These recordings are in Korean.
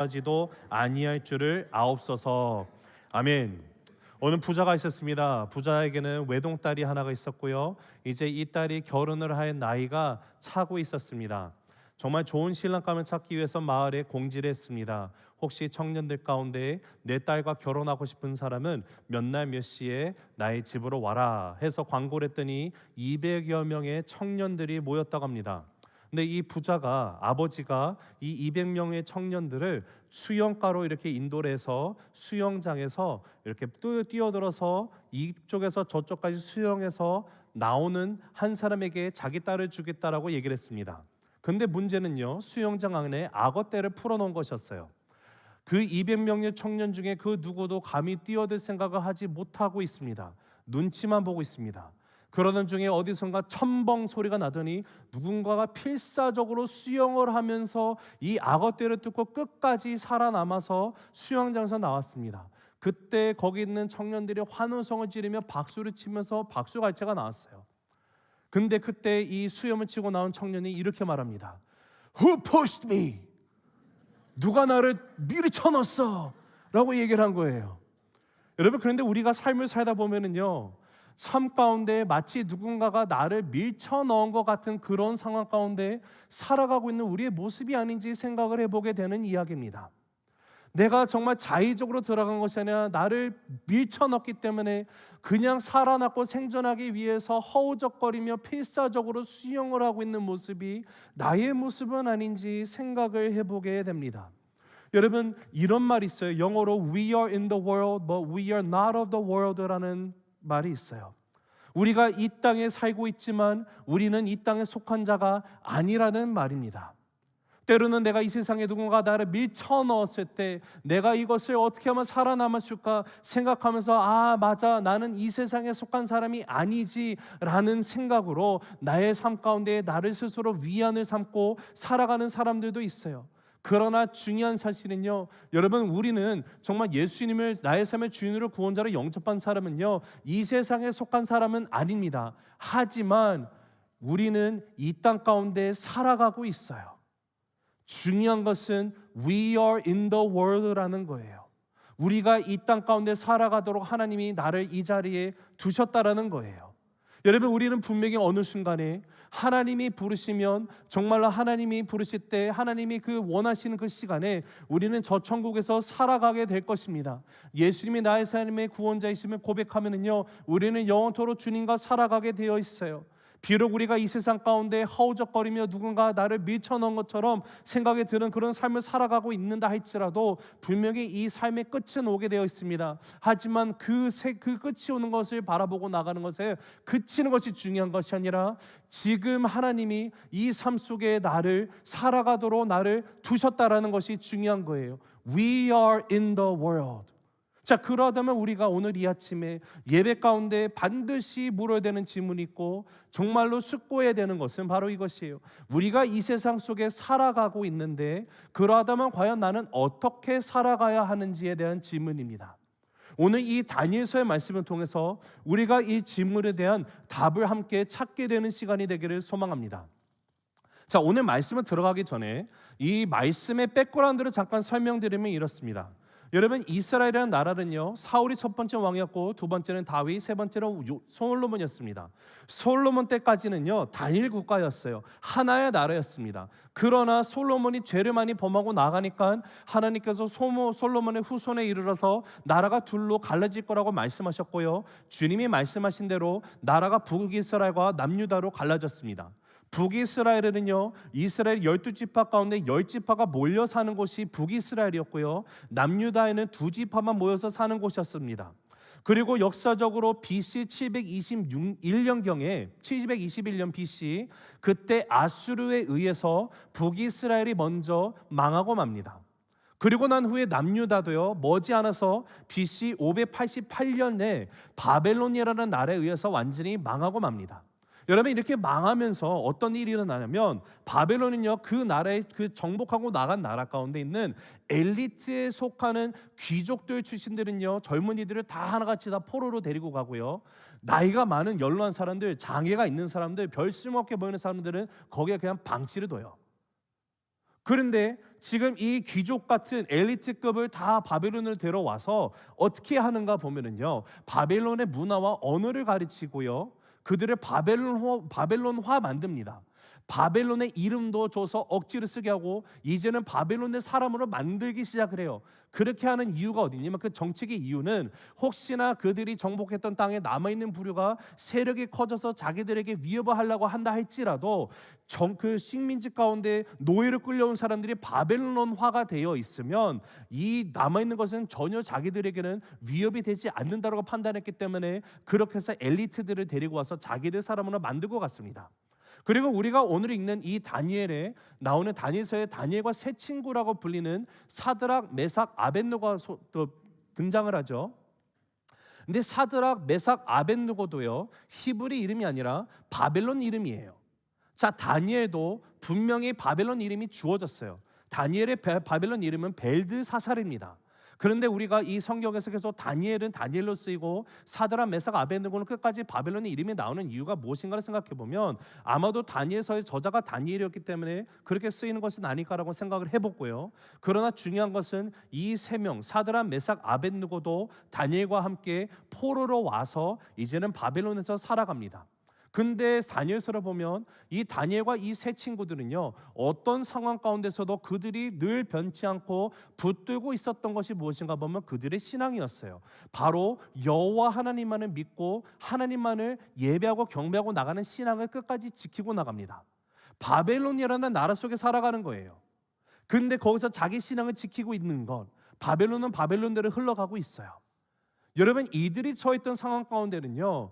하지도 아니할 줄을 아옵소서. 아멘. 어느 부자가 있었습니다. 부자에게는 외동딸이 하나가 있었고요. 이제 이 딸이 결혼을 할 나이가 차고 있었습니다. 정말 좋은 신랑감을 찾기 위해서 마을에 공지를 했습니다. 혹시 청년들 가운데 내 딸과 결혼하고 싶은 사람은 몇 날 몇 시에 나의 집으로 와라 해서 광고를 했더니 200여 명의 청년들이 모였다고 합니다. 근데 이 부자가 아버지가 이 200명의 청년들을 수영가로 이렇게 인도를 해서 수영장에서 이렇게 뛰어들어서 이쪽에서 저쪽까지 수영해서 나오는 한 사람에게 자기 딸을 주겠다라고 얘기를 했습니다. 근데 문제는요, 수영장 안에 악어떼를 풀어놓은 것이었어요. 그 200명의 청년 중에 그 누구도 감히 뛰어들 생각을 하지 못하고 있습니다. 눈치만 보고 있습니다. 그러던 중에 어디선가 첨벙 소리가 나더니 누군가가 필사적으로 수영을 하면서 이 악어떼를 뚫고 끝까지 살아남아서 수영장에서 나왔습니다. 그때 거기 있는 청년들이 환호성을 지르며 박수를 치면서 박수갈채가 나왔어요. 근데 그때 이 수염을 치고 나온 청년이 이렇게 말합니다. Who pushed me? 누가 나를 밀쳐넣었어? 라고 얘기를 한 거예요. 여러분, 그런데 우리가 삶을 살다 보면은요, 삶 가운데 마치 누군가가 나를 밀쳐넣은 것 같은 그런 상황 가운데 살아가고 있는 우리의 모습이 아닌지 생각을 해보게 되는 이야기입니다. 내가 정말 자의적으로 들어간 것이 아니라 나를 밀쳐넣기 때문에 그냥 살아남고 생존하기 위해서 허우적거리며 필사적으로 수영을 하고 있는 모습이 나의 모습은 아닌지 생각을 해보게 됩니다. 여러분, 이런 말이 있어요. 영어로 We are in the world but we are not of the world라는 말이 있어요. 우리가 이 땅에 살고 있지만 우리는 이 땅에 속한 자가 아니라는 말입니다. 때로는 내가 이 세상에 누군가 나를 밀쳐 넣었을 때 내가 이것을 어떻게 하면 살아남았을까 생각하면서 맞아, 나는 이 세상에 속한 사람이 아니지 라는 생각으로 나의 삶 가운데 나를 스스로 위안을 삼고 살아가는 사람들도 있어요. 그러나 중요한 사실은요, 여러분, 우리는 정말 예수님을 나의 삶의 주인으로 구원자로 영접한 사람은요, 이 세상에 속한 사람은 아닙니다. 하지만 우리는 이 땅 가운데 살아가고 있어요. 중요한 것은 We are in the world라는 거예요. 우리가 이 땅 가운데 살아가도록 하나님이 나를 이 자리에 두셨다라는 거예요. 여러분, 우리는 분명히 어느 순간에 하나님이 부르시면, 정말로 하나님이 부르실 때 하나님이 그 원하시는 그 시간에 우리는 저 천국에서 살아가게 될 것입니다. 예수님이 나의 삶의 구원자이심을 고백하면은요, 우리는 영원토록 주님과 살아가게 되어 있어요. 비록 우리가 이 세상 가운데 허우적거리며 누군가 나를 밀쳐넣은 것처럼 생각이 드는 그런 삶을 살아가고 있는다 할지라도 분명히 이 삶의 끝은 오게 되어 있습니다. 하지만 그 끝이 오는 것을 바라보고 나가는 것에 그치는 것이 중요한 것이 아니라 지금 하나님이 이 삶 속에 나를 살아가도록 나를 두셨다라는 것이 중요한 거예요. We are in the world. 자, 그러다면 우리가 오늘 이 아침에 예배 가운데 반드시 물어야 되는 질문이 있고 정말로 숙고해야 되는 것은 바로 이것이에요. 우리가 이 세상 속에 살아가고 있는데 그러하다면 과연 나는 어떻게 살아가야 하는지에 대한 질문입니다. 오늘 이 다니엘서의 말씀을 통해서 우리가 이 질문에 대한 답을 함께 찾게 되는 시간이 되기를 소망합니다. 자, 오늘 말씀을 들어가기 전에 이 말씀의 백그라운드를 잠깐 설명드리면 이렇습니다. 여러분, 이스라엘이라는 나라는요, 사울이 첫 번째 왕이었고 두 번째는 다윗, 세 번째는 솔로몬이었습니다. 솔로몬 때까지는요, 단일 국가였어요. 하나의 나라였습니다. 그러나 솔로몬이 죄를 많이 범하고 나가니까 하나님께서 솔로몬의 후손에 이르러서 나라가 둘로 갈라질 거라고 말씀하셨고요, 주님이 말씀하신 대로 나라가 북이스라엘과 남유다로 갈라졌습니다. 북이스라엘에는요, 이스라엘 12지파 가운데 10지파가 모여 사는 곳이 북이스라엘이었고요, 남유다에는 2지파만 모여서 사는 곳이었습니다. 그리고 역사적으로 BC 721년 BC 그때 아수르에 의해서 북이스라엘이 먼저 망하고 맙니다. 그리고 난 후에 남유다도요, 머지않아서 BC 588년에 바벨론이라는 나라에 의해서 완전히 망하고 맙니다. 여러분, 이렇게 망하면서 어떤 일이 일어나냐면 바벨론은요, 그 나라에 그 정복하고 나간 나라 가운데 있는 엘리트에 속하는 귀족들 출신들은요, 젊은이들을 다 하나같이 다 포로로 데리고 가고요, 나이가 많은 연로한 사람들, 장애가 있는 사람들, 별 쓸모없게 보이는 사람들은 거기에 그냥 방치를 둬요. 그런데 지금 이 귀족 같은 엘리트급을 다 바벨론을 데려와서 어떻게 하는가 보면은요, 바벨론의 문화와 언어를 가르치고요, 그들을 바벨론화 만듭니다. 바벨론의 이름도 줘서 억지로 쓰게 하고 이제는 바벨론의 사람으로 만들기 시작을 해요. 그렇게 하는 이유가 어디냐면, 그 정책의 이유는 혹시나 그들이 정복했던 땅에 남아있는 부류가 세력이 커져서 자기들에게 위협을 하려고 한다 할지라도 그 식민지 가운데 노예로 끌려온 사람들이 바벨론화가 되어 있으면 이 남아있는 것은 전혀 자기들에게는 위협이 되지 않는다고 판단했기 때문에 그렇게 해서 엘리트들을 데리고 와서 자기들 사람으로 만들고 갔습니다. 그리고 우리가 오늘 읽는 이 다니엘에 나오는 다니엘서의 다니엘과 세 친구라고 불리는 사드락, 메삭, 아벳느고가 또 등장을 하죠. 근데 사드락, 메삭, 아벳느고도요, 히브리 이름이 아니라 바벨론 이름이에요. 자, 다니엘도 분명히 바벨론 이름이 주어졌어요. 다니엘의 바벨론 이름은 벨드사살입니다. 그런데 우리가 이 성경에서 계속 다니엘은 다니엘로 쓰이고 사드락, 메삭, 아벳느고는 끝까지 바벨론의 이름이 나오는 이유가 무엇인가를 생각해 보면 아마도 다니엘서의 저자가 다니엘이었기 때문에 그렇게 쓰이는 것은 아닐까라고 생각을 해보고요. 그러나 중요한 것은 이 세 명 사드락, 메삭, 아벳느고도 다니엘과 함께 포로로 와서 이제는 바벨론에서 살아갑니다. 근데 다니엘서를 보면 이 다니엘과 이 세 친구들은요, 어떤 상황 가운데서도 그들이 늘 변치 않고 붙들고 있었던 것이 무엇인가 보면 그들의 신앙이었어요. 바로 여호와 하나님만을 믿고 하나님만을 예배하고 경배하고 나가는 신앙을 끝까지 지키고 나갑니다. 바벨론이라는 나라 속에 살아가는 거예요. 근데 거기서 자기 신앙을 지키고 있는 것, 바벨론은 바벨론대로 흘러가고 있어요. 여러분, 이들이 처했던 상황 가운데는요,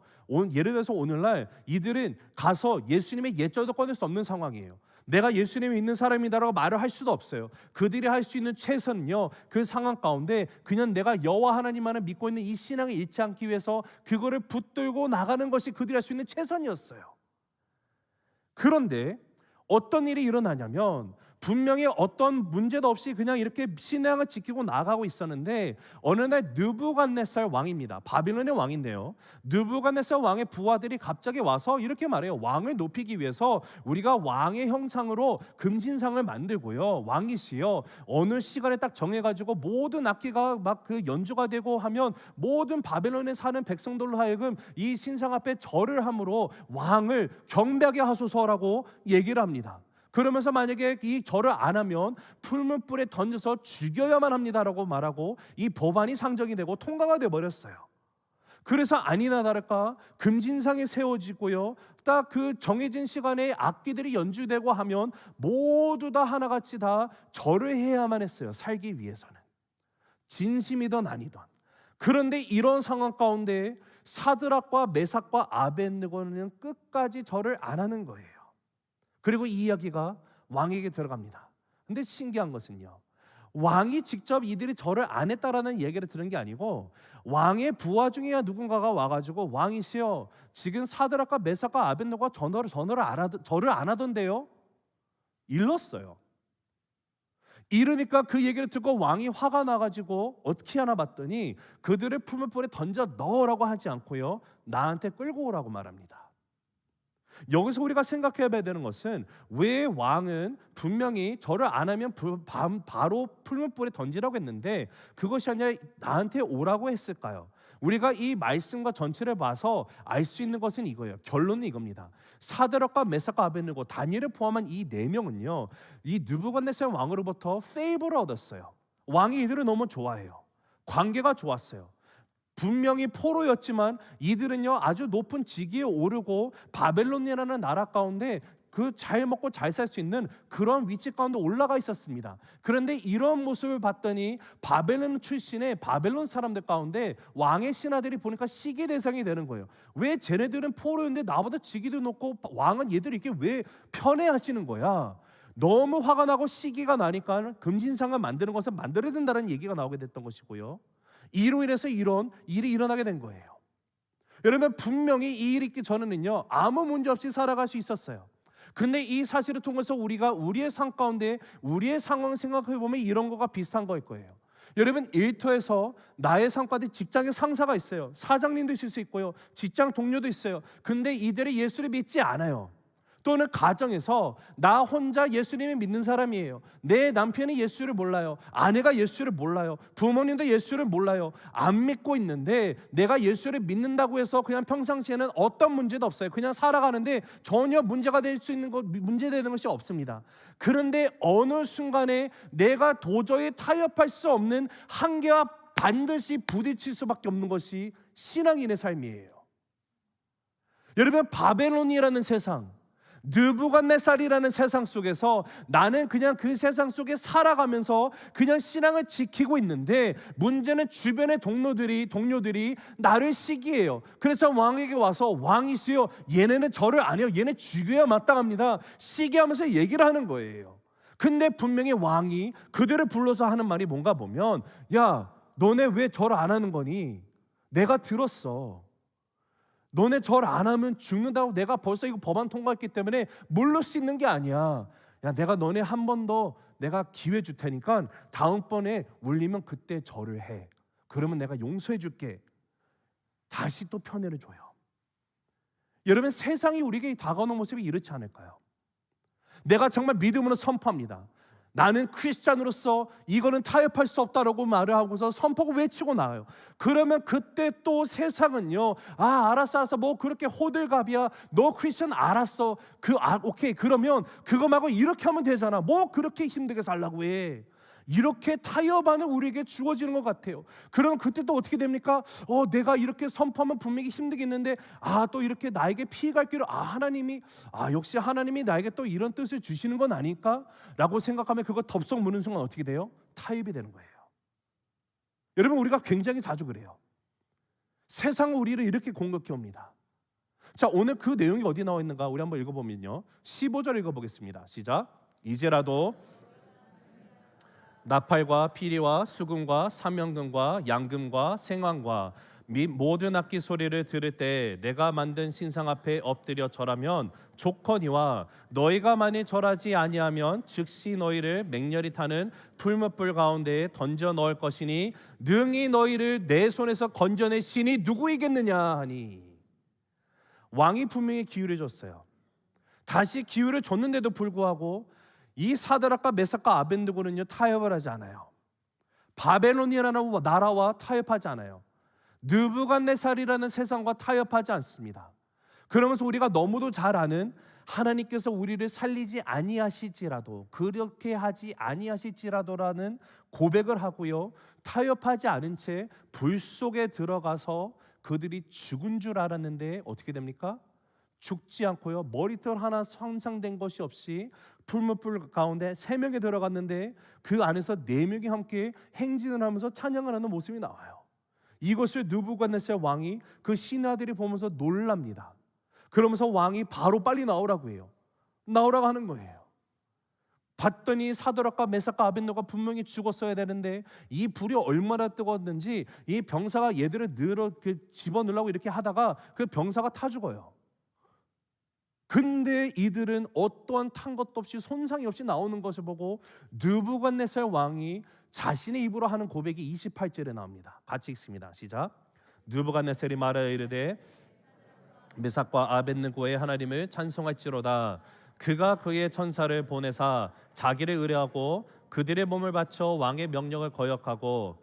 예를 들어서 오늘날 이들은 가서 예수님의 옛절도 꺼낼 수 없는 상황이에요. 내가 예수님이 있는 사람이다라고 말을 할 수도 없어요. 그들이 할 수 있는 최선은요, 그 상황 가운데 그냥 내가 여호와 하나님만을 믿고 있는 이 신앙을 잃지 않기 위해서 그거를 붙들고 나가는 것이 그들이 할 수 있는 최선이었어요. 그런데 어떤 일이 일어나냐면, 분명히 어떤 문제도 없이 그냥 이렇게 신앙을 지키고 나가고 있었는데 어느 날 느부갓네살 왕입니다. 바빌론의 왕인데요, 느부갓네살 왕의 부하들이 갑자기 와서 이렇게 말해요. 왕을 높이기 위해서 우리가 왕의 형상으로 금신상을 만들고요, 왕이시여 어느 시간에 딱 정해가지고 모든 악기가 막 그 연주가 되고 하면 모든 바벨론에 사는 백성들로 하여금 이 신상 앞에 절을 함으로 왕을 경배하게 하소서라고 얘기를 합니다. 그러면서 만약에 이 절을 안 하면 풀무불에 던져서 죽여야만 합니다라고 말하고 이 법안이 상정이 되고 통과가 돼 버렸어요. 그래서 아니나 다를까 금진상이 세워지고요, 딱 그 정해진 시간에 악기들이 연주되고 하면 모두 다 하나같이 다 절을 해야만 했어요. 살기 위해서는, 진심이든 아니든. 그런데 이런 상황 가운데 사드락과 메삭과 아벳느고는 끝까지 절을 안 하는 거예요. 그리고 이 이야기가 왕에게 들어갑니다. 근데 신기한 것은요, 왕이 직접 이들이 절을 안 했다라는 얘기를 들은 게 아니고 왕의 부하 중에 누군가가 와가지고 왕이시여 지금 사드락과 메삭과 아벳느고가 절을 안 하던데요? 일렀어요. 이러니까 그 얘기를 듣고 왕이 화가 나가지고 어떻게 하나 봤더니 그들을 풀무불에 던져 넣으라고 하지 않고요, 나한테 끌고 오라고 말합니다. 여기서 우리가 생각해 봐야 되는 것은 왜 왕은 분명히 절을 안 하면 바로 풀무불에 던지라고 했는데 그것이 아니라 나한테 오라고 했을까요? 우리가 이 말씀과 전체를 봐서 알 수 있는 것은 이거예요. 결론은 이겁니다. 사드락과 메삭과 아벳느고, 다니엘을 포함한 이 네 명은요, 이 느부갓네살 왕으로부터 페이버를 얻었어요. 왕이 이들을 너무 좋아해요. 관계가 좋았어요. 분명히 포로였지만 이들은요 아주 높은 직위에 오르고 바벨론이라는 나라 가운데 그 잘 먹고 잘 살 수 있는 그런 위치 가운데 올라가 있었습니다. 그런데 이런 모습을 봤더니 바벨론 출신의 바벨론 사람들 가운데 왕의 신하들이 보니까 시기 대상이 되는 거예요. 왜 쟤네들은 포로인데 나보다 직위도 높고 왕은 얘들 이렇게 왜 편애하시는 거야? 너무 화가 나고 시기가 나니까 금신상을 만드는 것을 만들어야 된다는 얘기가 나오게 됐던 것이고요, 이로 인해서 이런 일이 일어나게 된 거예요. 여러분, 분명히 이 일이 있기 전에는요 아무 문제 없이 살아갈 수 있었어요. 근데 이 사실을 통해서 우리가 우리의 삶 가운데 우리의 상황을 생각해 보면 이런 거가 비슷한 거일 거예요. 여러분, 일터에서 나의 삶 가운데 직장에 상사가 있어요. 사장님도 있을 수 있고요, 직장 동료도 있어요. 근데 이들이 예수를 믿지 않아요. 또는 가정에서 나 혼자 예수님을 믿는 사람이에요. 내 남편이 예수를 몰라요. 아내가 예수를 몰라요. 부모님도 예수를 몰라요. 안 믿고 있는데 내가 예수를 믿는다고 해서 그냥 평상시에는 어떤 문제도 없어요. 그냥 살아가는데 전혀 문제가 될 수 있는 것, 문제되는 것이 없습니다. 그런데 어느 순간에 내가 도저히 타협할 수 없는 한계와 반드시 부딪힐 수밖에 없는 것이 신앙인의 삶이에요. 여러분, 바벨론이라는 세상, 느부갓네살이라는 세상 속에서 나는 그냥 그 세상 속에 살아가면서 그냥 신앙을 지키고 있는데 문제는 주변의 동료들이 나를 시기해요. 그래서 왕에게 와서 왕이시여, 얘네는 저를 안 해요. 얘네 죽여야 마땅합니다. 시기하면서 얘기를 하는 거예요. 근데 분명히 왕이 그들을 불러서 하는 말이 뭔가 보면, 야, 너네 왜 절 안 하는 거니? 내가 들었어. 너네 절 안 하면 죽는다고 내가 벌써 이거 법안 통과했기 때문에 물을 수 있는 게 아니야. 야, 내가 너네 한 번 더 내가 기회 줄 테니까 다음번에 울리면 그때 절을 해. 그러면 내가 용서해 줄게. 다시 또 편애를 줘요. 여러분, 세상이 우리에게 다가오는 모습이 이렇지 않을까요? 내가 정말 믿음으로 선포합니다. 나는 크리스찬으로서 이거는 타협할 수 없다라고 말을 하고서 선포고 외치고 나와요. 그러면 그때 또 세상은요, 알았어, 뭐 그렇게 호들갑이야, 너 크리스찬 알았어, 오케이, 그러면 그거 말고 이렇게 하면 되잖아, 뭐 그렇게 힘들게 살라고 해. 이렇게 타협하는 우리에게 주어지는 것 같아요. 그럼 그때 또 어떻게 됩니까? 내가 이렇게 선포하면 분명히 힘들겠는데 또 이렇게 나에게 피해갈 길을 하나님이 역시 하나님이 나에게 또 이런 뜻을 주시는 건 아닐까? 라고 생각하면 그거 덥석 무는 순간 어떻게 돼요? 타협이 되는 거예요. 여러분, 우리가 굉장히 자주 그래요. 세상은 우리를 이렇게 공격해 옵니다. 자, 오늘 그 내용이 어디 나와 있는가? 우리 한번 읽어보면요, 15절 읽어보겠습니다. 시작. 이제라도 나팔과 피리와 수금과 사명금과 양금과 생황과 및 모든 악기 소리를 들을 때 내가 만든 신상 앞에 엎드려 절하면 좋거니와 너희가 만일 절하지 아니하면 즉시 너희를 맹렬히 타는 풀무불 가운데에 던져 넣을 것이니 능히 너희를 내 손에서 건져낼 신이 누구이겠느냐 하니. 왕이 분명히 기회를 줬어요. 다시 기회를 줬는데도 불구하고 이 사드락과 메삭과 아벤느고는요, 타협을 하지 않아요. 바벨론이라는 나라와 타협하지 않아요. 느부갓네살이라는 세상과 타협하지 않습니다. 그러면서 우리가 너무도 잘 아는 하나님께서 우리를 살리지 아니하실지라도, 그렇게 하지 아니하실지라도라는 고백을 하고요, 타협하지 않은 채 불 속에 들어가서 그들이 죽은 줄 알았는데 어떻게 됩니까? 죽지 않고요, 머리털 하나 손상된 것이 없이 풀무불 가운데 3명이 들어갔는데 그 안에서 4명이 함께 행진을 하면서 찬양을 하는 모습이 나와요. 이것을 느부갓네살 왕이 그 신하들이 보면서 놀랍니다. 그러면서 왕이 바로 빨리 나오라고 해요. 나오라고 하는 거예요. 봤더니 사드락과 메삭과 아벤노가 분명히 죽었어야 되는데 이 불이 얼마나 뜨거웠는지 이 병사가 얘들을 집어넣으려고 이렇게 하다가 그 병사가 타 죽어요. 근데 이들은 어떠한 탄 것도 없이 손상이 없이 나오는 것을 보고 느부갓네살 왕이 자신의 입으로 하는 고백이 28절에 나옵니다. 같이 읽습니다. 시작. 느부갓네살이 말하여 이르되 메삭과 아벤느고의 하나님을 찬송할지로다. 그가 그의 천사를 보내사 자기를 의뢰하고 그들의 몸을 바쳐 왕의 명령을 거역하고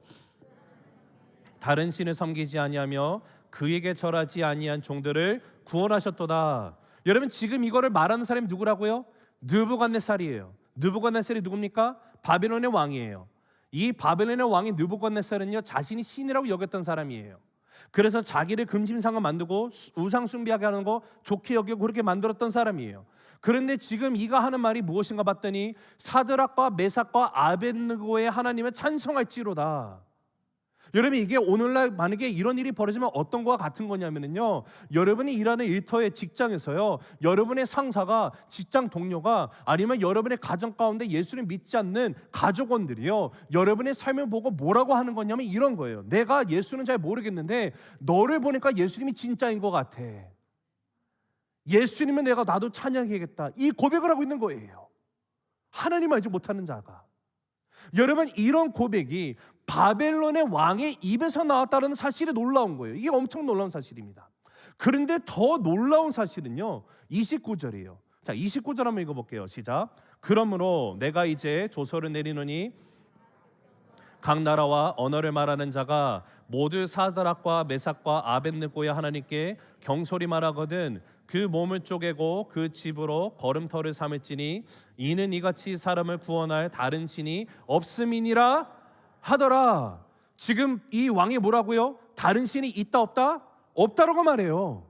다른 신을 섬기지 아니하며 그에게 절하지 아니한 종들을 구원하셨도다. 여러분, 지금 이거를 말하는 사람이 누구라고요? 느부갓네살이에요. 느부갓네살이 누굽니까? 바벨론의 왕이에요. 이 바벨론의 왕이 느부갓네살은요, 자신이 신이라고 여겼던 사람이에요. 그래서 자기를 금심상을 만들고 우상 숭배하게 하는 거 좋게 여기고 그렇게 만들었던 사람이에요. 그런데 지금 이가 하는 말이 무엇인가 봤더니 사드락과 메삭과 아벤느고의 하나님을 찬송할지로다. 여러분, 이게 오늘날 만약에 이런 일이 벌어지면 어떤 거와 같은 거냐면요, 여러분이 일하는 일터의 직장에서요, 여러분의 상사가, 직장 동료가, 아니면 여러분의 가정 가운데 예수를 믿지 않는 가족원들이요, 여러분의 삶을 보고 뭐라고 하는 거냐면 이런 거예요. 내가 예수는 잘 모르겠는데 너를 보니까 예수님이 진짜인 것 같아. 예수님은 나도 찬양해야겠다. 이 고백을 하고 있는 거예요. 하나님 알지 못하는 자가. 여러분, 이런 고백이 바벨론의 왕의 입에서 나왔다는 사실이 놀라운 거예요. 이게 엄청 놀라운 사실입니다. 그런데 더 놀라운 사실은요, 29절이에요. 자, 29절 한번 읽어볼게요. 시작. 그러므로 내가 이제 조서를 내리노니 각 나라와 언어를 말하는 자가 모두 사드락과 메삭과 아벳느고의 하나님께 경솔히 말하거든 그 몸을 쪼개고 그 집으로 걸음터를 삼을지니 이는 이같이 사람을 구원할 다른 신이 없음이니라 하더라. 지금 이 왕이 뭐라고요? 다른 신이 있다 없다? 없다라고 말해요.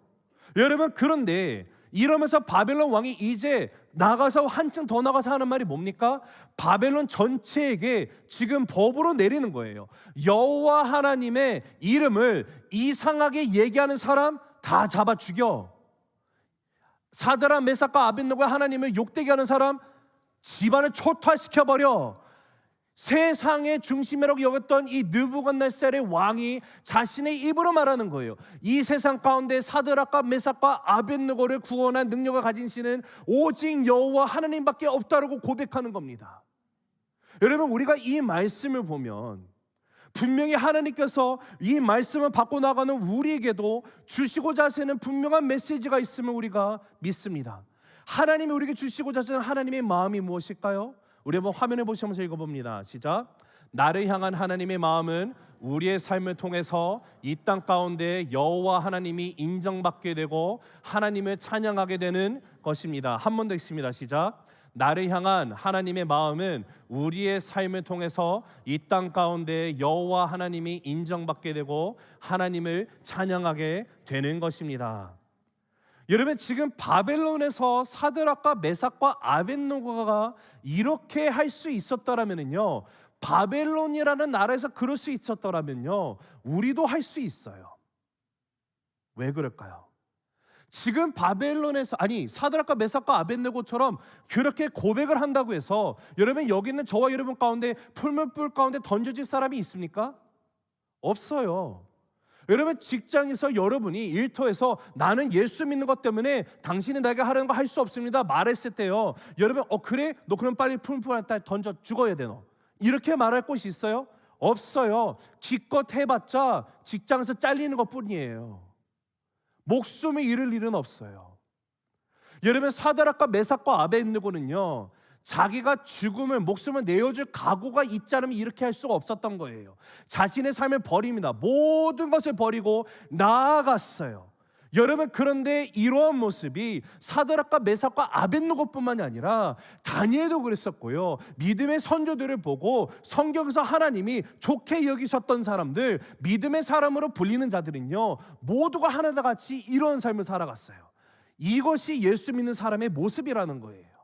여러분, 그런데 이러면서 바벨론 왕이 이제 나가서 한층 더 나가서 하는 말이 뭡니까? 바벨론 전체에게 지금 법으로 내리는 거예요. 여호와 하나님의 이름을 이상하게 얘기하는 사람 다 잡아 죽여. 사드락 메삭과 아벳느고가 하나님을 욕되게 하는 사람 집안을 초토화시켜버려. 세상의 중심이라고 여겼던 이 느부갓네살의 왕이 자신의 입으로 말하는 거예요. 이 세상 가운데 사드락과 메삭과 아벳느고를 구원한 능력을 가진 신은 오직 여호와 하나님밖에 없다라고 고백하는 겁니다. 여러분, 우리가 이 말씀을 보면 분명히 하나님께서 이 말씀을 받고 나가는 우리에게도 주시고자 하시는 분명한 메시지가 있음을 우리가 믿습니다. 하나님이 우리에게 주시고자 하시는 하나님의 마음이 무엇일까요? 우리 한번 화면에 보시면서 읽어봅니다. 시작. 나를 향한 하나님의 마음은 우리의 삶을 통해서 이 땅 가운데 여호와 하나님이 인정받게 되고 하나님을 찬양하게 되는 것입니다. 한 번 더 읽습니다. 시작. 나를 향한 하나님의 마음은 우리의 삶을 통해서 이 땅 가운데 여호와 하나님이 인정받게 되고 하나님을 찬양하게 되는 것입니다. 여러분, 지금 바벨론에서 사드락과 메삭과 아벳느고가 이렇게 할 수 있었더라면요, 바벨론이라는 나라에서 그럴 수 있었더라면요, 우리도 할 수 있어요. 왜 그럴까요? 지금 바벨론에서, 아니 사드락과 메삭과 아벳느고처럼 그렇게 고백을 한다고 해서 여러분, 여기 있는 저와 여러분 가운데 풀무불 가운데 던져질 사람이 있습니까? 없어요. 여러분, 직장에서 여러분이 일터에서 나는 예수 믿는 것 때문에 당신이 나에게 하려는 거 할 수 없습니다 말했을 때요, 여러분 그래? 너 그럼 빨리 풀무불한테 던져 죽어야 돼 너. 이렇게 말할 곳이 있어요? 없어요. 기껏 해봤자 직장에서 잘리는 것뿐이에요. 목숨을 잃을 일은 없어요. 여러분, 사드락과 메삭과 아벳느고는요, 자기가 죽음을, 목숨을 내어줄 각오가 있지 않으면 이렇게 할 수가 없었던 거예요. 자신의 삶을 버립니다. 모든 것을 버리고 나아갔어요. 여러분, 그런데 이러한 모습이 사드락과 메삭과 아벳느고뿐만이 아니라 다니엘도 그랬었고요, 믿음의 선조들을 보고 성경에서 하나님이 좋게 여기셨던 사람들, 믿음의 사람으로 불리는 자들은요, 모두가 하나다 같이 이런 삶을 살아갔어요. 이것이 예수 믿는 사람의 모습이라는 거예요.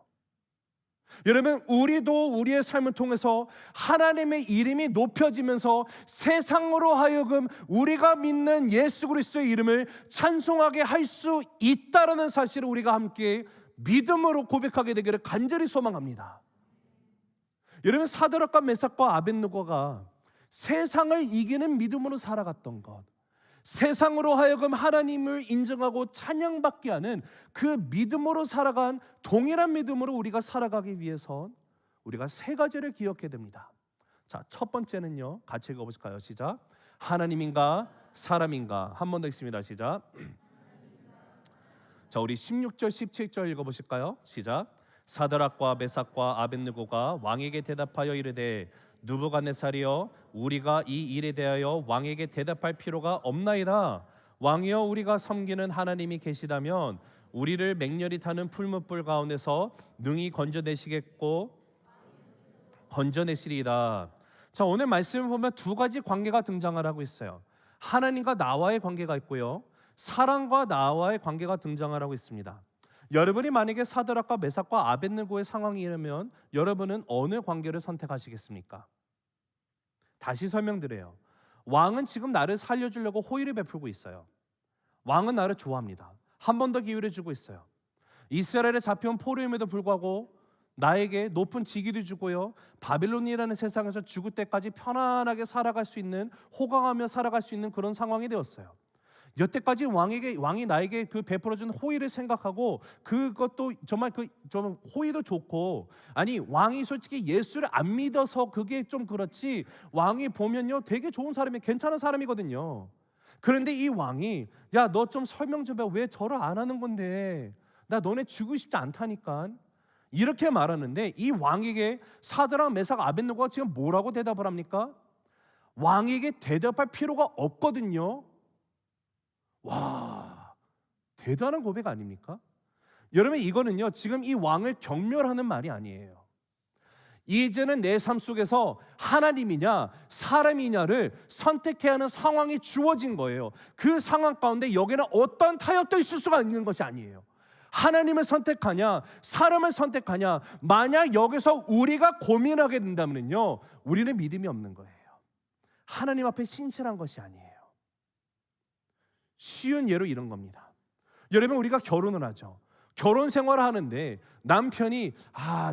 여러분, 우리도 우리의 삶을 통해서 하나님의 이름이 높여지면서 세상으로 하여금 우리가 믿는 예수 그리스도의 이름을 찬송하게 할 수 있다라는 사실을 우리가 함께 믿음으로 고백하게 되기를 간절히 소망합니다. 여러분, 사드락과 메삭과 아벳느고가 세상을 이기는 믿음으로 살아갔던 것, 세상으로 하여금 하나님을 인정하고 찬양받게 하는 그 믿음으로 살아간 동일한 믿음으로 우리가 살아가기 위해선 우리가 세 가지를 기억해야 됩니다. 자, 첫 번째는요, 같이 읽어보실까요? 시작. 하나님인가 사람인가. 한 번 더 읽습니다. 시작. 자, 우리 16절 17절 읽어보실까요? 시작. 사드락과 메삭과 아벳느고가 왕에게 대답하여 이르되 느부갓네살이여, 우리가 이 일에 대하여 왕에게 대답할 필요가 없나이다. 왕이여, 우리가 섬기는 하나님이 계시다면 우리를 맹렬히 타는 풀무불 가운데서 능히 건져내시리이다. 자, 오늘 말씀을 보면 두 가지 관계가 등장하고 있어요. 하나님과 나와의 관계가 있고요, 사람과 나와의 관계가 등장하고 있습니다. 여러분이 만약에 사드락과 메삭과 아벳느고의 상황이 이러면 여러분은 어느 관계를 선택하시겠습니까? 다시 설명드려요. 왕은 지금 나를 살려주려고 호의를 베풀고 있어요. 왕은 나를 좋아합니다. 한 번 더 기회를 주고 있어요. 이스라엘에 잡혀온 포로임에도 불구하고 나에게 높은 직위도 주고요, 바빌론이라는 세상에서 죽을 때까지 편안하게 살아갈 수 있는, 호강하며 살아갈 수 있는 그런 상황이 되었어요. 여태까지 왕이 나에게 그 베풀어준 호의를 생각하고, 그것도 정말 좀 호의도 좋고, 아니 왕이 솔직히 예수를 안 믿어서 그게 좀 그렇지, 왕이 보면요 되게 좋은 사람이, 괜찮은 사람이거든요. 그런데 이 왕이 야, 너 좀 설명 좀 해. 왜 절을 안 하는 건데? 나 너네 죽이고 싶지 않다니까. 이렇게 말하는데 이 왕에게 사드락 메삭 아벳느고가 지금 뭐라고 대답을 합니까? 왕에게 대답할 필요가 없거든요. 와, 대단한 고백 아닙니까? 여러분, 이거는요 지금 이 왕을 경멸하는 말이 아니에요. 이제는 내 삶 속에서 하나님이냐 사람이냐를 선택해야 하는 상황이 주어진 거예요. 그 상황 가운데 여기는 어떤 타협도 있을 수가 있는 것이 아니에요. 하나님을 선택하냐 사람을 선택하냐, 만약 여기서 우리가 고민하게 된다면요 우리는 믿음이 없는 거예요. 하나님 앞에 신실한 것이 아니에요. 쉬운 예로 이런 겁니다. 여러분, 우리가 결혼을 하죠. 결혼 생활을 하는데 남편이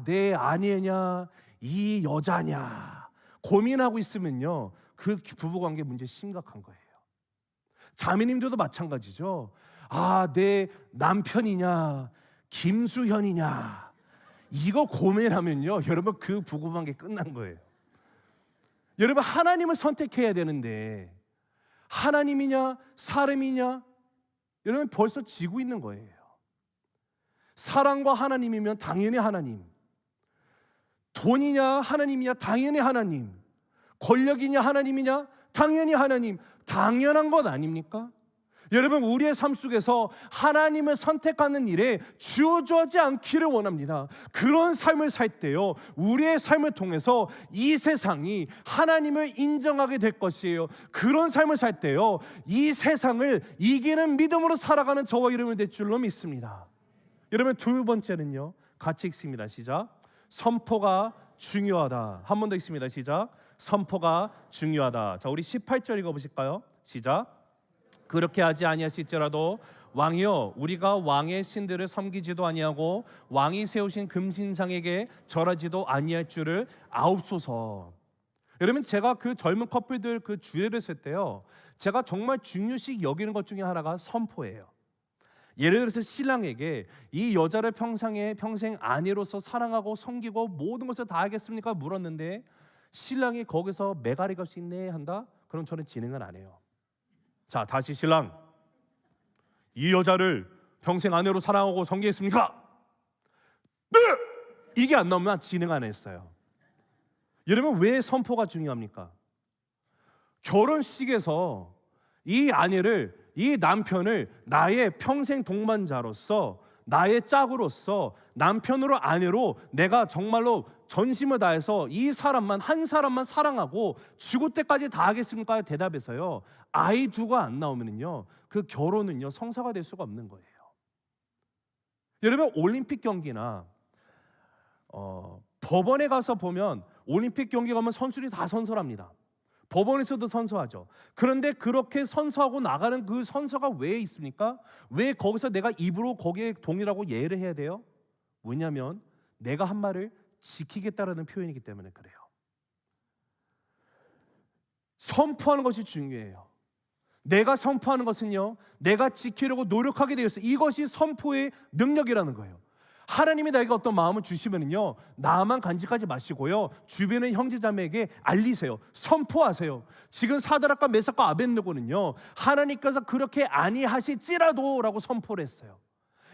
내 아내냐 이 여자냐 고민하고 있으면요 그 부부관계 문제 심각한 거예요. 자매님들도 마찬가지죠. 내 남편이냐 김수현이냐 이거 고민하면요 여러분 그 부부관계 끝난 거예요. 여러분, 하나님을 선택해야 되는데 하나님이냐 사람이냐, 여러분 벌써 지고 있는 거예요. 사랑과 하나님이면 당연히 하나님, 돈이냐 하나님이냐 당연히 하나님, 권력이냐 하나님이냐 당연히 하나님, 당연한 것 아닙니까? 여러분, 우리의 삶 속에서 하나님을 선택하는 일에 주저하지 않기를 원합니다. 그런 삶을 살 때요 우리의 삶을 통해서 이 세상이 하나님을 인정하게 될 것이에요. 그런 삶을 살 때요 이 세상을 이기는 믿음으로 살아가는 저와 여러분이 될 줄로 믿습니다. 여러분, 두 번째는요 같이 읽습니다. 시작. 선포가 중요하다. 한 번 더 읽습니다. 시작. 선포가 중요하다. 자, 우리 18절 읽어보실까요? 시작. 그렇게 하지 아니하실지라도 왕이여 우리가 왕의 신들을 섬기지도 아니하고 왕이 세우신 금신상에게 절하지도 아니할 줄을 아옵소서. 여러분, 제가 그 젊은 커플들 그 주례를 쓸 때요 제가 정말 중요시 여기는 것 중에 하나가 선포예요. 예를 들어서 신랑에게 이 여자를 평생 아내로서 사랑하고 섬기고 모든 것을 다 하겠습니까? 물었는데 신랑이 거기서 매가리가 없이 네 한다? 그럼 저는 진행은 안 해요. 자, 다시 신랑, 이 여자를 평생 아내로 사랑하고 섬기겠습니까? 네! 이게 안 나오면 진행 안 했어요. 여러분, 왜 선포가 중요합니까? 결혼식에서 이 아내를, 이 남편을 나의 평생 동반자로서, 나의 짝으로서, 남편으로 아내로 내가 정말로 전심을 다해서 이 사람만, 한 사람만 사랑하고 죽을 때까지 다 하겠습니까? 대답해서요 아이 두가 안 나오면요 그 결혼은요 성사가 될 수가 없는 거예요. 여러분, 올림픽 경기나 법원에 가서 보면 올림픽 경기 가면 선수들이 다 선서랍니다. 법원에서도 선서하죠. 그런데 그렇게 선서하고 나가는 그 선서가 왜 있습니까? 왜 거기서 내가 입으로 거기에 동의라고 예를 해야 돼요? 왜냐하면 내가 한 말을 지키겠다라는 표현이기 때문에 그래요. 선포하는 것이 중요해요. 내가 선포하는 것은요 내가 지키려고 노력하게 되어 있어요. 이것이 선포의 능력이라는 거예요. 하나님이 나에게 어떤 마음을 주시면요 나만 간직하지 마시고요 주변의 형제자매에게 알리세요. 선포하세요. 지금 사드락과 메삭과 아벳느고는요 하나님께서 그렇게 아니하실지라도 라고 선포를 했어요.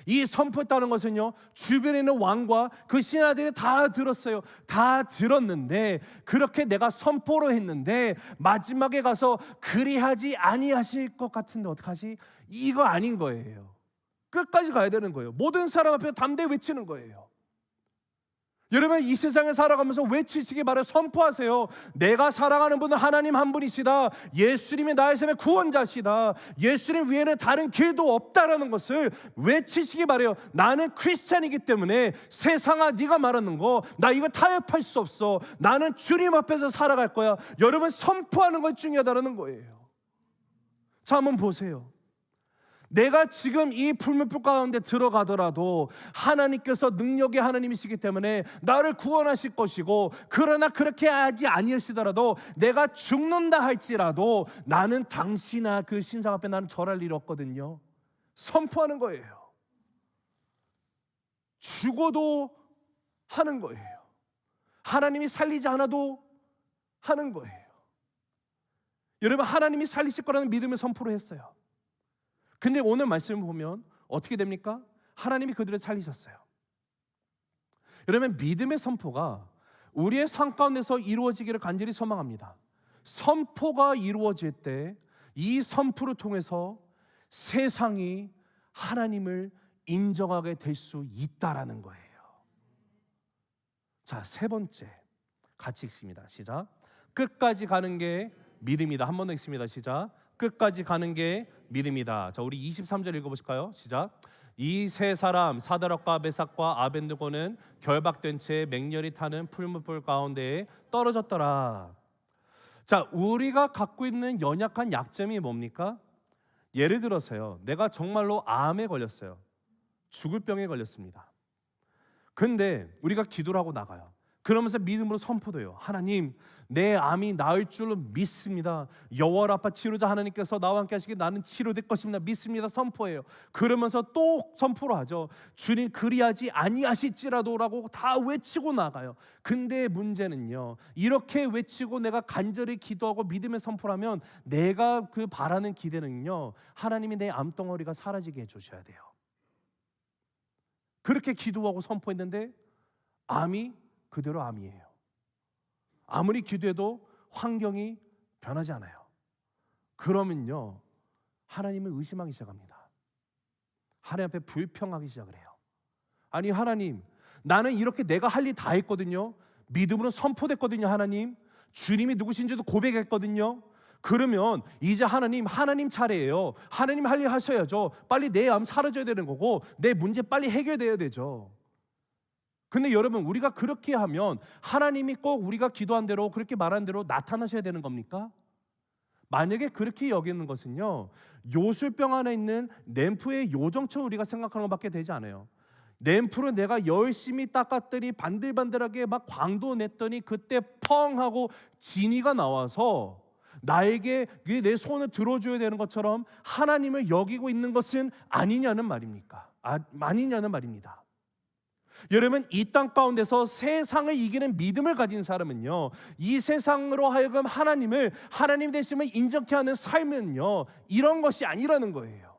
이 선포했다는 것은요 주변에 있는 왕과 그 신하들이 다 들었어요. 다 들었는데 그렇게 내가 선포로 했는데 마지막에 가서 그리하지 아니하실 것 같은데 어떡하지? 이거 아닌 거예요. 끝까지 가야 되는 거예요. 모든 사람 앞에 담대히 외치는 거예요. 여러분, 이 세상에 살아가면서 외치시기 바라요. 선포하세요. 내가 사랑하는 분은 하나님 한 분이시다. 예수님이 나의 삶의 구원자시다. 예수님 외에는 다른 길도 없다라는 것을 외치시기 바라요. 나는 크리스찬이기 때문에 세상아 네가 말하는 거 나 이거 타협할 수 없어. 나는 주님 앞에서 살아갈 거야. 여러분, 선포하는 것 중요하다는 거예요. 자, 한번 보세요. 내가 지금 이 풀무불 가운데 들어가더라도 하나님께서 능력의 하나님이시기 때문에 나를 구원하실 것이고, 그러나 그렇게 하지 아니하시더라도 내가 죽는다 할지라도 나는 당신아 그 신상 앞에 나는 절할 일이 없거든요. 선포하는 거예요. 죽어도 하는 거예요. 하나님이 살리지 않아도 하는 거예요. 여러분, 하나님이 살리실 거라는 믿음의 선포를 했어요. 근데 오늘 말씀을 보면 어떻게 됩니까? 하나님이 그들을 살리셨어요. 여러분, 믿음의 선포가 우리의 삶 가운데서 이루어지기를 간절히 소망합니다. 선포가 이루어질 때 이 선포를 통해서 세상이 하나님을 인정하게 될 수 있다라는 거예요. 자, 세 번째 같이 읽습니다. 시작. 끝까지 가는 게 믿음이다. 한 번 더 읽습니다. 시작. 끝까지 가는 게 믿음이다. 자, 우리 23절 읽어보실까요? 시작. 이 세 사람 사드락과 메삭과 아벤느고는 결박된 채 맹렬히 타는 풀무불 가운데에 떨어졌더라. 자, 우리가 갖고 있는 연약한 약점이 뭡니까? 예를 들어서요, 내가 정말로 암에 걸렸어요. 죽을 병에 걸렸습니다. 근데 우리가 기도를 하고 나가요. 그러면서 믿음으로 선포돼요. 하나님, 내 암이 나을 줄로 믿습니다. 여호와 라파 치료자 하나님께서 나와 함께 하시기에 나는 치료될 것입니다. 믿습니다. 선포해요. 그러면서 또 선포를 하죠. 주님, 그리하지 아니하실지라도라고 다 외치고 나가요. 근데 문제는요, 이렇게 외치고 내가 간절히 기도하고 믿음의 선포를 하면 내가 그 바라는 기대는요, 하나님이 내 암덩어리가 사라지게 해주셔야 돼요. 그렇게 기도하고 선포했는데 암이 그대로 암이에요. 아무리 기도해도 환경이 변하지 않아요. 그러면요, 하나님을 의심하기 시작합니다. 하나님 앞에 불평하기 시작을 해요. 아니 하나님, 나는 이렇게 내가 할 일 다 했거든요. 믿음으로 선포됐거든요. 하나님, 주님이 누구신지도 고백했거든요. 그러면 이제 하나님 차례예요. 하나님 할 일 하셔야죠. 빨리 내 암 사라져야 되는 거고 내 문제 빨리 해결돼야 되죠. 근데 여러분, 우리가 그렇게 하면 하나님이 꼭 우리가 기도한 대로 그렇게 말한 대로 나타나셔야 되는 겁니까? 만약에 그렇게 여기는 것은요, 요술병 안에 있는 램프의 요정처럼 우리가 생각하는 것밖에 되지 않아요. 램프를 내가 열심히 닦았더니 반들반들하게 막 광도 냈더니 그때 펑 하고 진이가 나와서 나에게 내 손을 들어줘야 되는 것처럼 하나님을 여기고 있는 것은 아니냐는 말입니까? 아니냐는 말입니다. 여러분, 이 땅 가운데서 세상을 이기는 믿음을 가진 사람은요, 이 세상으로 하여금 하나님 되심을 인정케 하는 삶은요, 이런 것이 아니라는 거예요.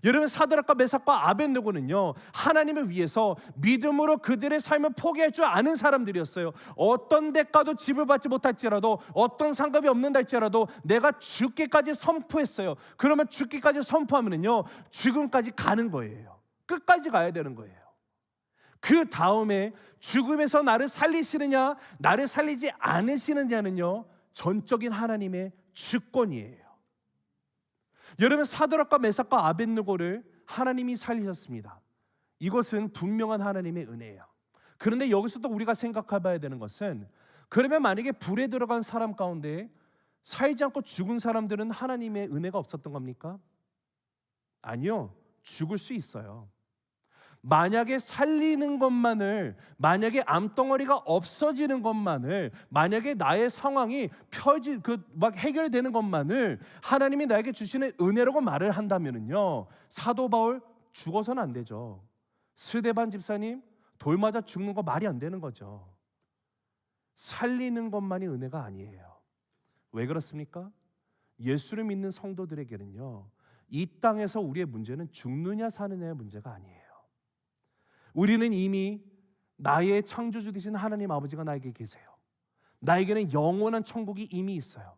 여러분, 사드락과 메삭과 아벤느고는요, 하나님을 위해서 믿음으로 그들의 삶을 포기할 줄 아는 사람들이었어요. 어떤 대가도 집을 받지 못할지라도, 어떤 상급이 없는다 할지라도 내가 죽기까지 선포했어요. 그러면 죽기까지 선포하면요, 죽음까지 가는 거예요. 끝까지 가야 되는 거예요. 그 다음에 죽음에서 나를 살리시느냐 나를 살리지 않으시느냐는요, 전적인 하나님의 주권이에요. 여러분, 사드락과 메삭과 아벤느고를 하나님이 살리셨습니다. 이것은 분명한 하나님의 은혜예요. 그런데 여기서 또 우리가 생각해 봐야 되는 것은, 그러면 만약에 불에 들어간 사람 가운데 살지 않고 죽은 사람들은 하나님의 은혜가 없었던 겁니까? 아니요, 죽을 수 있어요. 만약에 살리는 것만을, 만약에 암덩어리가 없어지는 것만을, 만약에 나의 상황이 해결되는 것만을 하나님이 나에게 주시는 은혜라고 말을 한다면요, 사도 바울 죽어서는 안 되죠. 스데반 집사님 돌 맞아 죽는 거 말이 안 되는 거죠. 살리는 것만이 은혜가 아니에요. 왜 그렇습니까? 예수를 믿는 성도들에게는요, 이 땅에서 우리의 문제는 죽느냐 사느냐의 문제가 아니에요. 우리는 이미 나의 창조주 되신 하나님 아버지가 나에게 계세요. 나에게는 영원한 천국이 이미 있어요.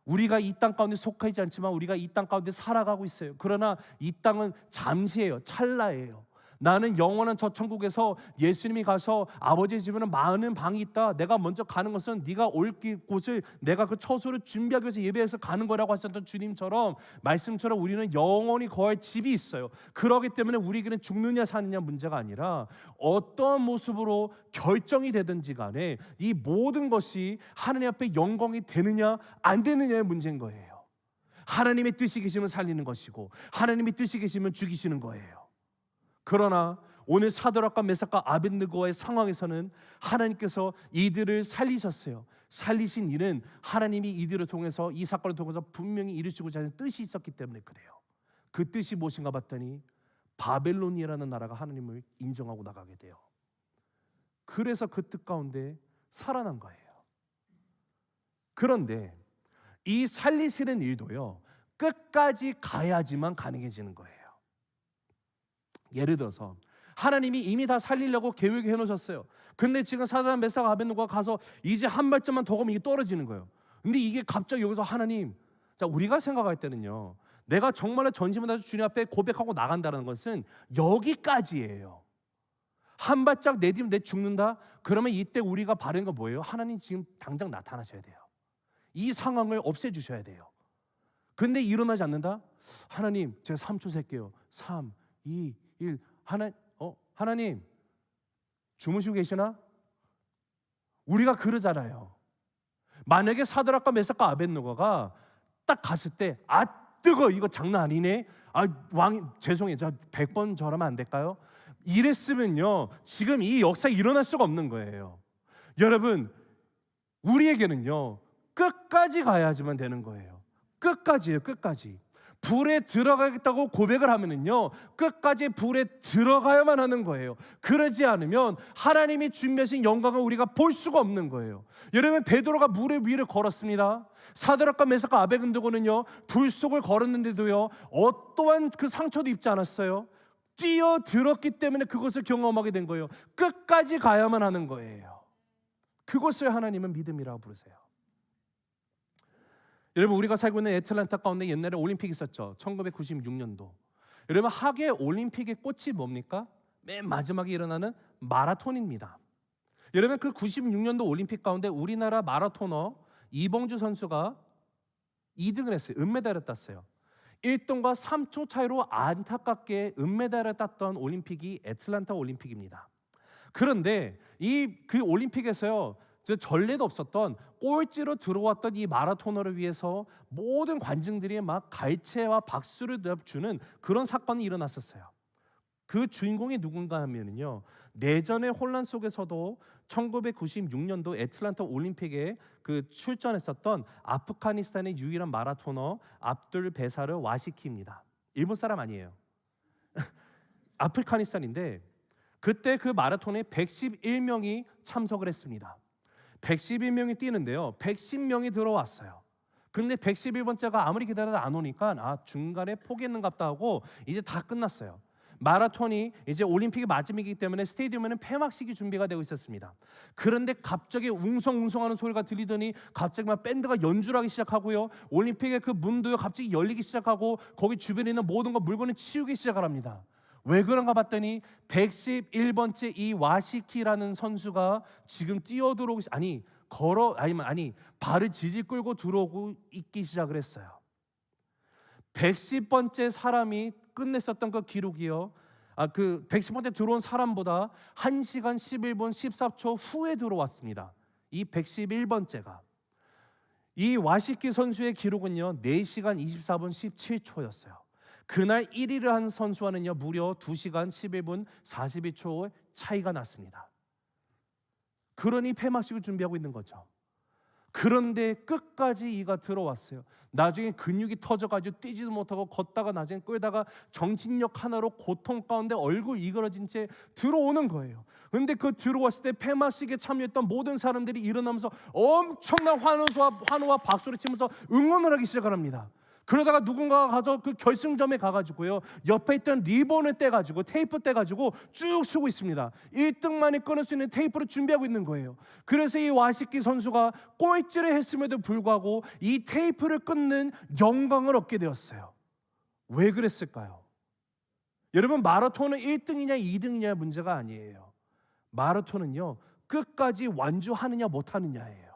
우리가 이 땅 가운데 속하지 않지만 우리가 이 땅 가운데 살아가고 있어요. 그러나 이 땅은 잠시예요. 찰나예요. 나는 영원한 저 천국에서 예수님이 가서 아버지의 집에는 많은 방이 있다, 내가 먼저 가는 것은 네가 올 곳을 내가 그 처소를 준비하기 위해서 예배해서 가는 거라고 하셨던 주님처럼, 말씀처럼 우리는 영원히 거할 집이 있어요. 그렇기 때문에 우리에게는 죽느냐 사느냐 문제가 아니라 어떠한 모습으로 결정이 되든지 간에 이 모든 것이 하나님 앞에 영광이 되느냐 안 되느냐의 문제인 거예요. 하나님의 뜻이 계시면 살리는 것이고 하나님의 뜻이 계시면 죽이시는 거예요. 그러나 오늘 사드락과 메삭과 아벤느고의 상황에서는 하나님께서 이들을 살리셨어요. 살리신 일은 하나님이 이들을 통해서, 이 사건을 통해서 분명히 이루시고자 하는 뜻이 있었기 때문에 그래요. 그 뜻이 무엇인가 봤더니 바벨론이라는 나라가 하나님을 인정하고 나가게 돼요. 그래서 그 뜻 가운데 살아난 거예요. 그런데 이 살리시는 일도요, 끝까지 가야지만 가능해지는 거예요. 예를 들어서 하나님이 이미 다 살리려고 계획해 놓으셨어요. 근데 지금 사드락 메삭 아벳느고가 가서 이제 한 발짝만 더 가면 이게 떨어지는 거예요. 근데 이게 갑자기 여기서 하나님, 자, 우리가 생각할 때는요, 내가 정말로 전심을 다해서 주님 앞에 고백하고 나간다는 것은 여기까지예요. 한 발짝 내디면 내 죽는다? 그러면 이때 우리가 바라는 건 뭐예요? 하나님 지금 당장 나타나셔야 돼요. 이 상황을 없애주셔야 돼요. 근데 일어나지 않는다? 하나님, 제가 3초 셀게요. 3, 2, 1. 하나님 주무시고 계시나? 우리가 그러잖아요. 만약에 사드락과 메삭과 아벳느고가 딱 갔을 때, 아 뜨거, 이거 장난 아니네. 아 왕이 죄송해요. 저 100번 절하면 안 될까요? 이랬으면요, 지금 이 역사에 일어날 수가 없는 거예요. 여러분, 우리에게는요, 끝까지 가야지만 되는 거예요. 끝까지예요, 끝까지. 불에 들어가겠다고 고백을 하면은요, 끝까지 불에 들어가야만 하는 거예요. 그러지 않으면 하나님이 준비하신 영광을 우리가 볼 수가 없는 거예요. 여러분, 베드로가 물의 위를 걸었습니다. 사드락과 메삭과 아벳느고는요, 불 속을 걸었는데도요, 어떠한 그 상처도 입지 않았어요. 뛰어들었기 때문에 그것을 경험하게 된 거예요. 끝까지 가야만 하는 거예요. 그것을 하나님은 믿음이라고 부르세요. 여러분, 우리가 살고 있는 애틀랜타 가운데 옛날에 올림픽이 있었죠. 1996년도. 여러분, 하계 올림픽의 꽃이 뭡니까? 맨 마지막에 일어나는 마라톤입니다. 여러분, 그 96년도 올림픽 가운데 우리나라 마라토너 이봉주 선수가 2등을 했어요. 은메달을 땄어요. 1등과 3초 차이로 안타깝게 은메달을 땄던 올림픽이 애틀랜타 올림픽입니다. 그런데 그 올림픽에서요, 전례도 없었던 꼴찌로 들어왔던 이 마라토너를 위해서 모든 관중들이 막 갈채와 박수를 주는 그런 사건이 일어났었어요. 그 주인공이 누군가 하면은요, 내전의 혼란 속에서도 1996년도 애틀랜타 올림픽에 그 출전했었던 아프가니스탄의 유일한 마라토너 압둘 베사르 와시키입니다. 일본 사람 아니에요. 아프가니스탄인데 그때 그 마라톤에 111명이 참석을 했습니다. 111명이 뛰는데요, 110명이 들어왔어요. 근데 111번째가 아무리 기다려도 안 오니까 중간에 포기했는갑다 하고 이제 다 끝났어요. 마라톤이 이제 올림픽이 마지막이기 때문에 스테디움에는 폐막식이 준비가 되고 있었습니다. 그런데 갑자기 웅성웅성하는 소리가 들리더니 갑자기 막 밴드가 연주를 하기 시작하고요, 올림픽의 그 문도요 갑자기 열리기 시작하고 거기 주변에 있는 모든 거 물건을 치우기 시작합니다. 왜 그런가 봤더니 111번째 이 와시키라는 선수가 지금 뛰어들어오기 발을 질질 끌고 들어오고 있기 시작을 했어요. 110번째 사람이 끝냈었던 그 기록이요, 그 110번째 들어온 사람보다 1시간 11분 14초 후에 들어왔습니다. 이 111번째가. 이 와시키 선수의 기록은요 4시간 24분 17초였어요. 그날 1위를 한 선수와는요 무려 2시간 11분 42초의 차이가 났습니다. 그러니 폐막식을 준비하고 있는 거죠. 그런데 끝까지 이가 들어왔어요. 나중에 근육이 터져가지고 뛰지도 못하고 걷다가 나중에 끌다가 정신력 하나로 고통 가운데 얼굴 이그러진 채 들어오는 거예요. 그런데 그 들어왔을 때 폐막식에 참여했던 모든 사람들이 일어나면서 엄청난 환호와 박수를 치면서 응원을 하기 시작합니다. 그러다가 누군가가 가서 그 결승점에 가가지고요, 옆에 있던 리본을 떼가지고 테이프 떼가지고 쭉 쓰고 있습니다. 1등만이 끊을 수 있는 테이프를 준비하고 있는 거예요. 그래서 이 와시키 선수가 꼴찌를 했음에도 불구하고 이 테이프를 끊는 영광을 얻게 되었어요. 왜 그랬을까요? 여러분, 마라톤은 1등이냐 2등이냐 문제가 아니에요. 마라톤은요 끝까지 완주하느냐 못하느냐예요.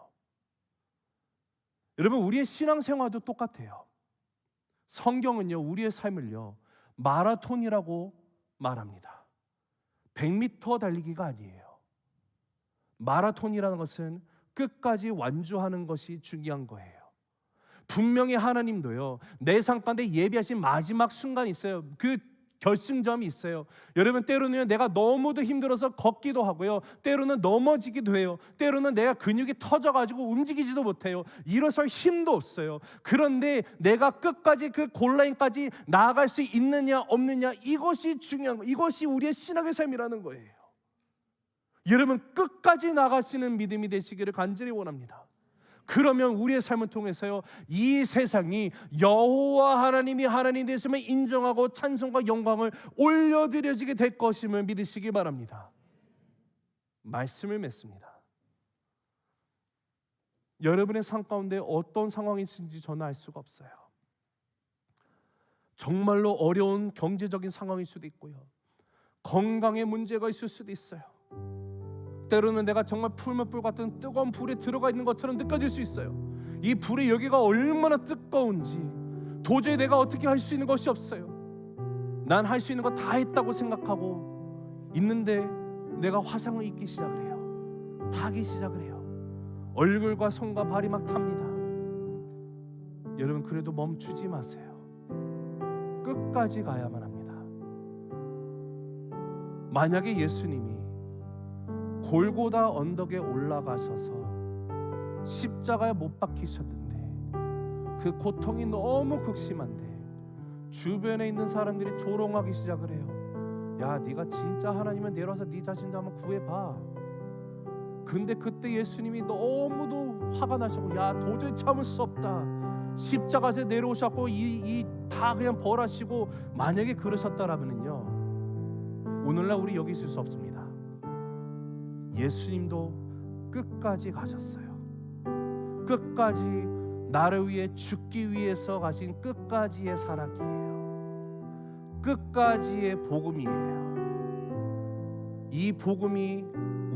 여러분, 우리의 신앙생활도 똑같아요. 성경은요 우리의 삶을요 마라톤이라고 말합니다. 100m 달리기가 아니에요. 마라톤이라는 것은 끝까지 완주하는 것이 중요한 거예요. 분명히 하나님도요 내 삶 가운데 예비하신 마지막 순간이 있어요. 그 결승점이 있어요. 여러분, 때로는 내가 너무도 힘들어서 걷기도 하고요, 때로는 넘어지기도 해요. 때로는 내가 근육이 터져가지고 움직이지도 못해요. 일어설 힘도 없어요. 그런데 내가 끝까지 그 골라인까지 나아갈 수 있느냐 없느냐, 이것이 중요한 거예요. 이것이 우리의 신앙의 삶이라는 거예요. 여러분, 끝까지 나가시는 믿음이 되시기를 간절히 원합니다. 그러면 우리의 삶을 통해서요, 이 세상이 여호와 하나님이 하나님 되심을 인정하고 찬송과 영광을 올려드려지게 될 것임을 믿으시기 바랍니다. 말씀을 맺습니다. 여러분의 삶 가운데 어떤 상황이 있는지 저는 알 수가 없어요. 정말로 어려운 경제적인 상황일 수도 있고요, 건강에 문제가 있을 수도 있어요. 때로는 내가 정말 풀무불 같은 뜨거운 불에 들어가 있는 것처럼 느껴질 수 있어요. 이 불의 여기가 얼마나 뜨거운지 도저히 내가 어떻게 할 수 있는 것이 없어요. 난 할 수 있는 거 다 했다고 생각하고 있는데 내가 화상을 입기 시작을 해요. 타기 시작을 해요. 얼굴과 손과 발이 막 탑니다. 여러분, 그래도 멈추지 마세요. 끝까지 가야만 합니다. 만약에 예수님이 골고다 언덕에 올라가셔서 십자가에 못 박히셨는데 그 고통이 너무 극심한데 주변에 있는 사람들이 조롱하기 시작을 해요. 야, 네가 진짜 하나님을 내려와서 네 자신도 한번 구해봐. 근데 그때 예수님이 너무도 화가 나셨고, 야, 도저히 참을 수 없다. 십자가에서 내려오셨고 이 다 그냥 벌하시고 만약에 그러셨다라면요, 오늘날 우리 여기 있을 수 없습니다. 예수님도 끝까지 가셨어요. 끝까지 나를 위해 죽기 위해서 가신 끝까지의 사랑이에요. 끝까지의 복음이에요. 이 복음이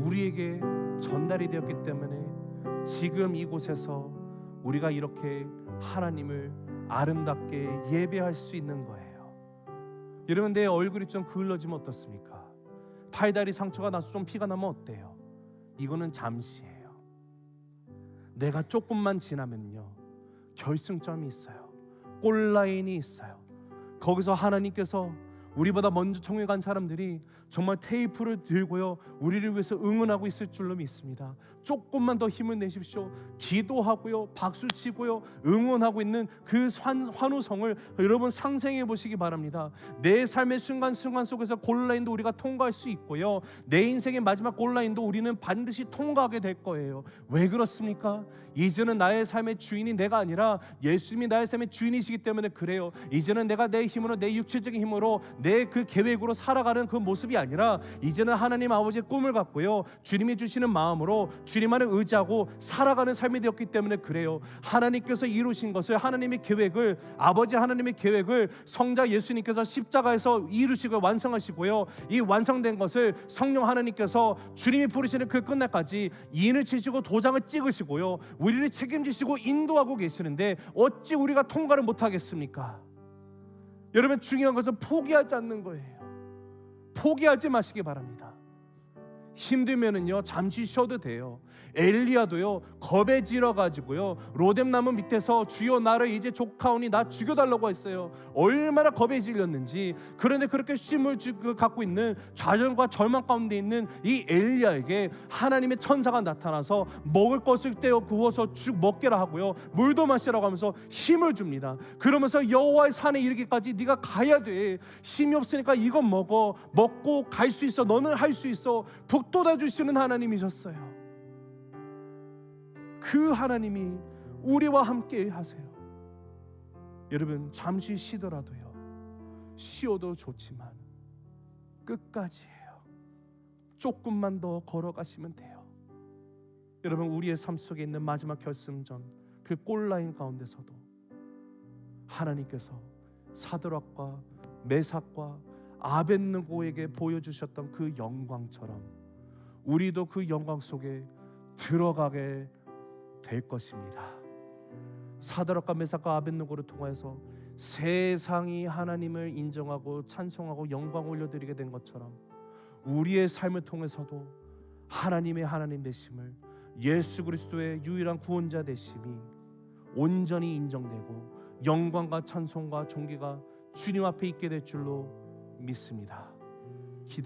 우리에게 전달이 되었기 때문에 지금 이곳에서 우리가 이렇게 하나님을 아름답게 예배할 수 있는 거예요. 여러분, 내 얼굴이 좀 그을러지면 어떻습니까? 팔다리 상처가 나서 좀 피가 나면 어때요? 이거는 잠시예요. 내가 조금만 지나면요, 결승점이 있어요. 골라인이 있어요. 거기서 하나님께서 우리보다 먼저 청해 간 사람들이 정말 테이프를 들고요, 우리를 위해서 응원하고 있을 줄로 믿습니다. 조금만 더 힘을 내십시오. 기도하고요, 박수치고요, 응원하고 있는 그 환호성을 여러분 상상해 보시기 바랍니다. 내 삶의 순간순간 속에서 골라인도 우리가 통과할 수 있고요, 내 인생의 마지막 골라인도 우리는 반드시 통과하게 될 거예요. 왜 그렇습니까? 이제는 나의 삶의 주인이 내가 아니라 예수님이 나의 삶의 주인이시기 때문에 그래요. 이제는 내가 내 힘으로, 내 육체적인 힘으로, 내 그 계획으로 살아가는 그 모습이 아니라 이제는 하나님 아버지의 꿈을 갖고요, 주님이 주시는 마음으로 주님만을 의지하고 살아가는 삶이 되었기 때문에 그래요. 하나님께서 이루신 것을, 하나님의 계획을, 아버지 하나님의 계획을 성자 예수님께서 십자가에서 이루시고 완성하시고요, 이 완성된 것을 성령 하나님께서 주님이 부르시는 그 끝날까지 인을 치시고 도장을 찍으시고요, 우리를 책임지시고 인도하고 계시는데 어찌 우리가 통과를 못하겠습니까? 여러분, 중요한 것은 포기하지 않는 거예요. 포기하지 마시기 바랍니다. 힘들면은요, 잠시 쉬어도 돼요. 엘리야도요, 겁에 질어가지고요, 로뎀나무 밑에서 주여 나를 이제 족하오니 나 죽여달라고 했어요. 얼마나 겁에 질렸는지. 그런데 그렇게 쉼을 갖고 있는 좌절과 절망 가운데 있는 이 엘리야에게 하나님의 천사가 나타나서 먹을 것을 떼어 구워서 죽 먹게라 하고요, 물도 마시라고 하면서 힘을 줍니다. 그러면서 여호와의 산에 이르기까지 네가 가야 돼. 힘이 없으니까 이것 먹고 갈 수 있어. 너는 할 수 있어. 북돋아 주시는 하나님이셨어요. 그 하나님이 우리와 함께 하세요. 여러분, 잠시 쉬더라도요, 쉬어도 좋지만 끝까지 해요. 조금만 더 걸어가시면 돼요. 여러분, 우리의 삶 속에 있는 마지막 결승전, 그 골라인 가운데서도 하나님께서 사드락과 메삭과 아벳느고에게 보여주셨던 그 영광처럼 우리도 그 영광 속에 들어가게 될 것입니다. 사드락과 메삭과 아벳느고를 통해서 세상이 하나님을 인정하고 찬송하고 영광 올려드리게 된 것처럼 우리의 삶을 통해서도 하나님의 하나님 되심을, 예수 그리스도의 유일한 구원자 되심이 온전히 인정되고 영광과 찬송과 존귀가 주님 앞에 있게 될 줄로 믿습니다. 기도